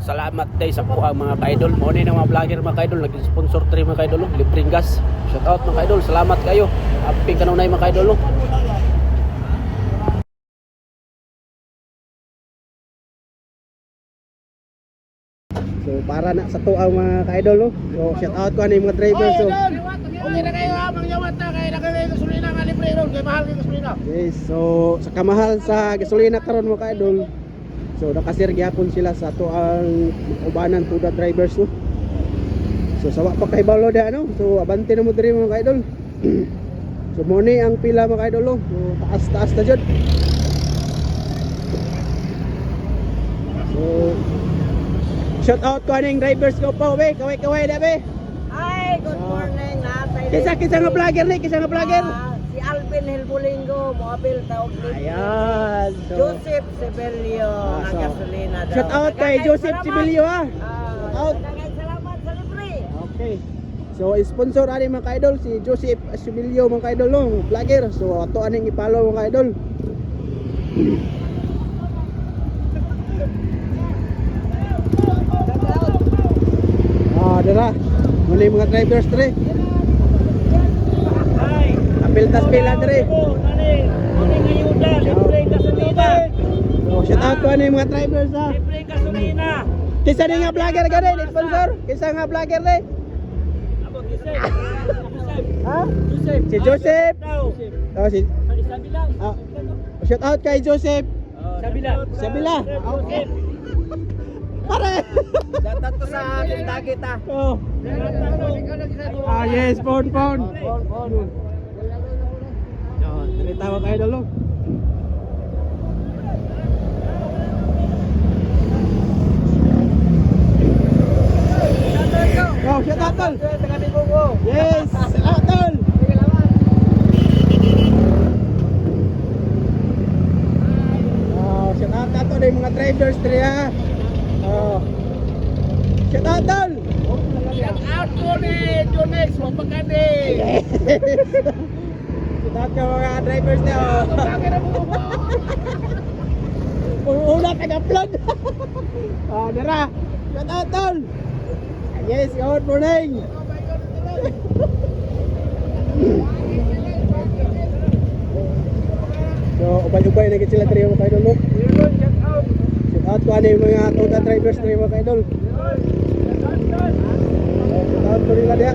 salamat day sa puang mga ka-idol. Mo ni ng mga vlogger mga ka-idol, nag-sponsor 3 mga ka-idol, libreng gas. Shout out mga ka-idol, salamat kayo. Happy kanunay mga ka-idol. So para na sa tuang mga ka-idol, no? So shout out ko ano yung mga drivers. So Okay na kayo ha, mangyawat na kayo na kayo gasolina nga libre ron, kaya mahal kayo gasolina. yes, so sa kamahal sa gasolina karon mga ka-idol. So nakasir gyapon sila sa tuang ubanan to the drivers, no? So sawa pa kay bawlo da, no? So abante na mo diri mga ka-idol. So mo ni ang pila mga ka-idol, no? So taas-taas na jud. So shout out ko aning drivers ko po, be. Kaway-kaway na, be. Ay, good morning natay. Kisa nga vlogger ni, kisa nga vlogger. Si Alvin Hilbulingo, mobil tawag dito. Ayan. So, Joseph Sebelio, so, gasolina daw. shout out kay Joseph Sibilio, ha. Out. Salamat sa libre. Okay. So sponsor ani mga ka-idol si Joseph Sibilio mga ka-idol, no, vlogger. So ato aning i-follow mga ka-idol. Dira. Muli mga drivers dre. Apil tas pila dre. So shout out ko ani mga drivers, ha. Libre gasolina. Kisa ni nga vlogger ka rin, sponsor. Kisa nga vlogger rin. Abot Joseph. Ha? Joseph. Si Joseph. Oh, si Sabi lang. shout out kay Joseph. Sabi lang. Sabila. Okay. Pare. Dapat to sa ating target ha. Oh. Yes, phone. Oh, tinitawa kayo dalo. Oh, shout out tol. Yes, salamat tol. Oh, shout out na to ng mga drivers dre, ha. Oh. Shout out tol. Shout out ko ni Jonex, mapagkani. Shout out ka mga drivers na, oh. Una taga-vlog. Oh, dara. Shout out tol. Yes, good morning. So, ubay-ubay na sila trio mga kaidol, no? Shout out ko ano yung mga total drivers na mga kaidol. Shout out ko nila diya.